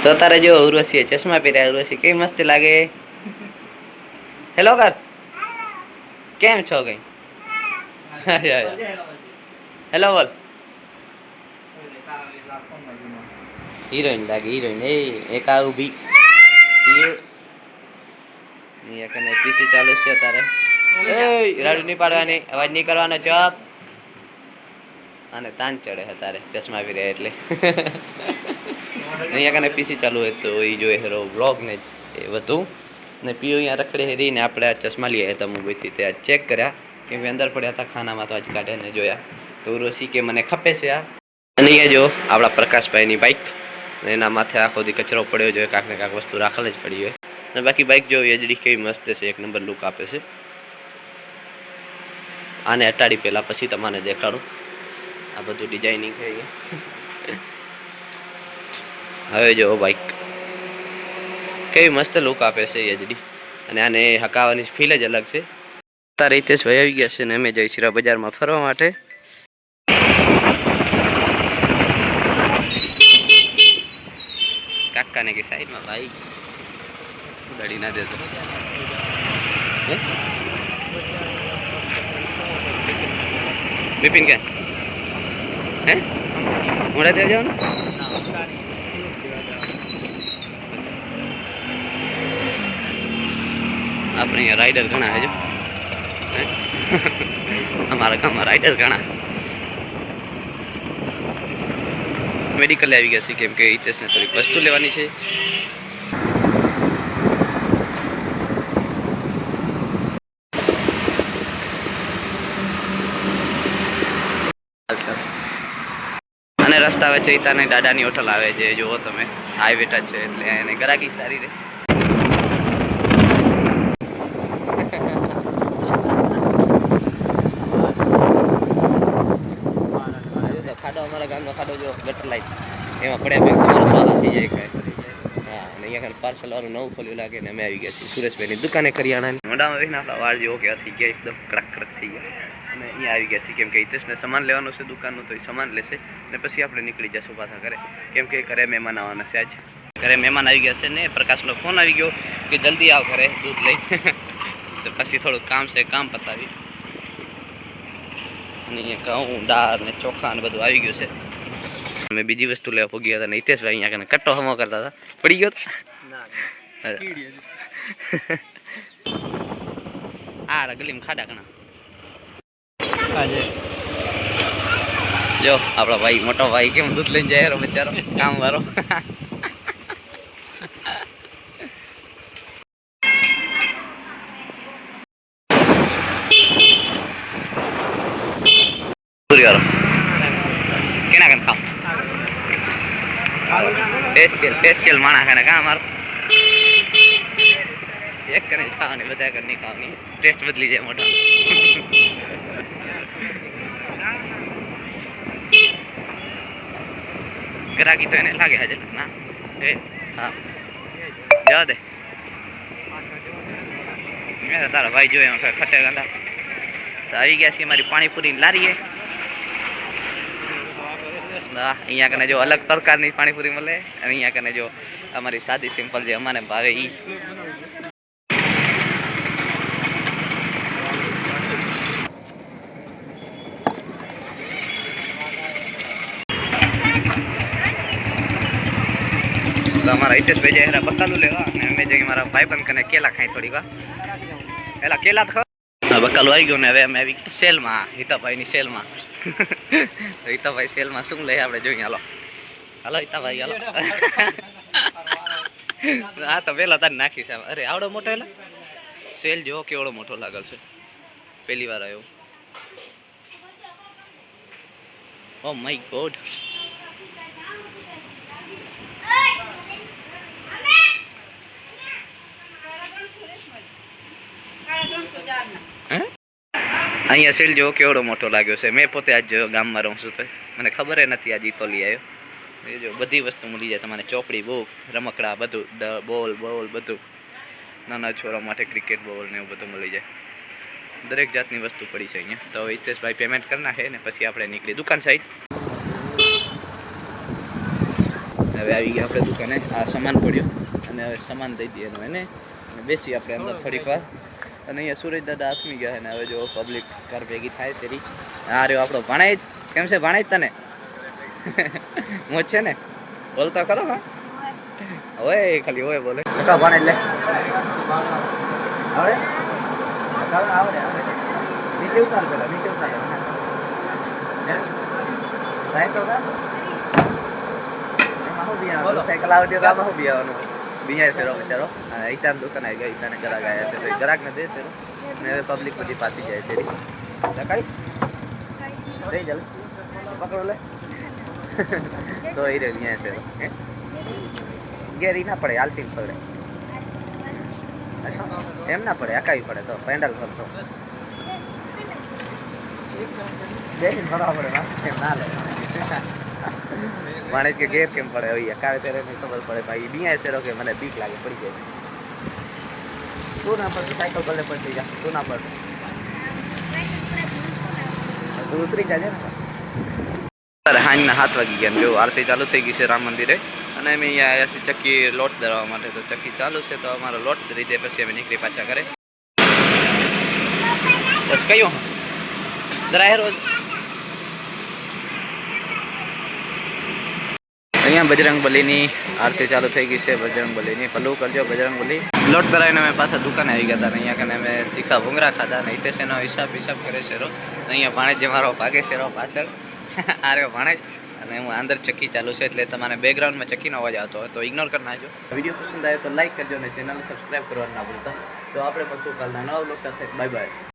તો તારે જો ઉર્વશી ચશ્મા પહેર્યા. ઉર્વશી કેવી મસ્તી લાગે. હેલો કર. કેમ છો કઈ? હેલો બોલ. હિરોઈન લાગે હિરોઈન. એક આ ઊભી પીસી ચાલુ છે તારે. રાડુ નહીં પાડવાની, અવાજ નહીં કરવાનો. ચોપ. અને તાન ચડે છે તારે ચશ્મા પહેર્યા એટલે. અહીંયા કને પીસી ચાલુ હોય તો એ જોઈએ હેરો વ્લોગ ને એ બધું. ને પીઓ અહીંયા રખડે રહીને આપણે આ ચશ્મા લઈ આવ્યા હતા મુંબઈથી. ત્યાં ચેક કર્યા કેમ કે અંદર પડ્યા હતા ખાનામાં, તો આજ કાઢીને જોયા તો ઉર્વશી કે મને ખપે છે આ. અને અહીંયા જો આપણા પ્રકાશભાઈની બાઇક, એના માથે આખો દી કચરો પડ્યો જોઈએ, કાંક ને કાંક વસ્તુ રાખેલ જ પડી હોય. અને બાકી બાઇક જો એચડી કેવી મસ્ત છે, એક નંબર લુક આપે છે. આને હટાડી પહેલાં પછી તમને દેખાડું. આ બધું ડિઝાઇનિંગ છે. હવે જો બાઇક કેવી મસ્ત લુક આપે છે એચડી. અને આને હકાવવાની ફીલ જ અલગ છે. તારે હિતેશ ભાઈ આવી ગયા છે ને અમે જઈ શીરા બજારમાં ફરવા માટે. કાકાને કે સાઈડમાં ભાઈ ગાડી ના દેતો. બિપિન ક્યાં હે મોડા દેવા જવાનું? આપણે અહીંયા રાઈડર ઘણા હે જો. અમારા ગામમાં રાઈડર ઘણા. મેડિકલ આવી ગયા છે કેમ કે હિતેશને થોડીક વસ્તુ લેવાની છે. અને રસ્તા વચ્ચે ઈતાને દાદાની હોટલ આવે છે, જુઓ તમે હાઈવેટા છે એટલે એને ગરાકી સારી રહે. ખાડો અમારા ગામનો ખાડો જો ગટર લાઈટ એમાં પડ્યા પછી તમારો સ્વાગત થઈ જાય કાંઈ. હા, અને અહીંયા પાર્સલ વાળું નવું ખોલ્યું લાગે ને અમે આવી ગયા છીએ સુરેશભાઈની દુકાને કરિયાણાની. મોઢામાં વેહીને આપણા વાળ જેવો કે થઈ ગયા એકદમ કડક કડક થઈ ગયા. અને અહીંયા આવી ગયા છીએ કેમ કે હિતેશને સામાન લેવાનો છે દુકાનનું, તો એ સામાન લેશે ને પછી આપણે નીકળી જશું પાછા ઘરે કેમ કે ઘરે મહેમાન આવવાના છે. આજ ઘરે મહેમાન આવી ગયા છે ને પ્રકાશનો ફોન આવી ગયો કે જલ્દી આવ ઘરે દૂધ લઈ. તો પછી થોડુંક કામ છે, કામ પતાવી. અને અહીંયા ઘઉં દાળ ને ચોખા ને બધું આવી ગયું છે. અમે બીજી વસ્તુ લેવા પહોંચી ગયા હતા ને હિતેશભાઈ અહીંયા કને કટ્ટો હમો કરતા હતા. પડી ગયો આ ગલીમાં ખાડા ઘણા. જો આપડા ભાઈ મોટો ભાઈ કેમ દૂધ લઈને જાય બચારો કામ વાળો. કેના કન ખાવ સ્પેશિયલ માણા ખાને કા મારો એક કને ખાવાની બધા કને નહીં ખાવાની, ટેસ્ટ બદલી જાય મોટા. ગ્રાહકી તો એને લાગે હાજર ના એ હા જવા દે. તારા ભાઈ જોયે એમાં ખટે ગંદા તો આવી ગયા છે મારી પાણીપુરીની લારીએ. અહીંયા કને જો અલગ પ્રકારની પાણીપુરી મળે અને અહીંયા કને જો અમારી સાદી સિમ્પલ જે અમારે ભાવે ઈ. તો અમારા હિતેશભાઈ જાય હેરા બકાલું લેવા અને અમે જઈએ મારા ભાઈબંધ કને કેલા ખાઈ થોડી વાર. પેલા કેલા તો બકાલું આવી ગયું ને હવે અમે આવી ગયા સેલમાં, હિતાભાઈની સેલમાં. તો હિતાભાઈ સેલમાં શું લે આપણે જોઈએ. હાલો હાલો હિતાભાઈ હાલો. હા તો પેલા તારે નાખીશ. અરે આવડો મોટો એલા સેલ જો કેવડો મોટો લાગલ છે, પહેલી વાર આવ્યો. Oh my God. અહીંયા સેલ જો કેવડો મોટો લાગ્યો છે. મેં પોતે આજ ગામમાં રહું છું તો મને ખબર નથી આજ તો લઈ આવ્યો. એ જો બધી વસ્તુ મળી જાય તમને, ચોપડી બુક રમકડા બધું, બોલ બધું, નાના છોકરા માટે ક્રિકેટ બોલ ને એવું બધું મળી જાય. દરેક જાતની વસ્તુ પડી છે અહીંયા. તો હિતેશભાઈ પેમેન્ટ કરી નાખે ને પછી આપણે નીકળી દુકાન સાઈડ. હવે આવી ગયા આપણે દુકાને. આ સામાન પડ્યો અને હવે સામાન દઈ દઈએ એનો એને અને બેસી આપણે અંદર થોડીક વાર. અને અહીંયા સુરેશ દાદા આથમી ગયા છે ને હવે જો પબ્લિક કાર ભેગી થાય છે રી. આ રહ્યો આપણો ભાણેજ. કેમ છે ભાણેજ તને? મોજ છે ને? બોલતો ખરો હા? ઓય ખાલી ઓય બોલે. કાકા ભાણેજ લે. આવડે? આવડે નીચે ઉતાર પેલા નીચે ઉતાર. સાયકલ કા? સાયકલ આવડે તો આમાં શું બિયાવાનું? બિયા છે બચારો. ઈટાન દુકાન આવી ગયા, ઈટાને ગ્રાહક આવ્યા છે તો ગ્રાહકને દે છે ને હવે પબ્લિક બધી પાછી જાય છે. કઈ દઈ ચાલ પકડો લે. તો એ રે ત્યાં છે ગેરી ના પડે, હાલતી પડે એમ ના પડે, અકાવી પડે તો પેન્ડલ ફરતો બેસીને ફરવા પડે એમ ના લે. માણસ કે ગેર કેમ પડે હવે અકાવે ત્યારે ખબર પડે ભાઈ બિયા છે કે મને બીક લાગે પડી જાય. તું ના પડતી સાયકલ ભલે પડતી જા, તું ના પડતી તું ઉતરી જાય ને. હાંજના 7 વાગી ગયા જો આરતી ચાલુ થઈ ગઈ છે રામ મંદિરે અને અમે અહીંયા આવ્યા છીએ ચક્કી લોટ દળવા માટે. તો ચક્કી ચાલુ છે તો અમારો લોટ દળી દે પછી અમે નીકળી પાછા કરે. બસ કયો જરા રોજ અહીંયા બજરંગબલીની આરતી ચાલુ થઈ ગઈ છે. બજરંગબલીની પલ્લુ કરજો બજરંગબલી. લોટ કરાવીને અમે પાછા દુકાને આવી ગયા હતા. અહીંયા કને અમે તીખા ભૂંગરા ખાધા ને હિતેશ એનો હિસાબ કરે છે રો. અહીંયા ભાણેજ જે મારો ભાગે છે રો પાછળ. આ રહ્યો ભાણેજ અને હું અંદર ચક્કી ચાલુ છે એટલે તમારે બેકગ્રાઉન્ડમાં ચક્કીનો અવાજ આવતો હોય તો ઇગ્નોર કરી નાખજો. વિડીયો પસંદ આવે તો લાઈક કરજો અને ચેનલ સબસ્ક્રાઈબ કરવાનું ના ભૂલતા. તો આપણે પછી કાલના નવા બ્લોગ સાથે બાય બાય.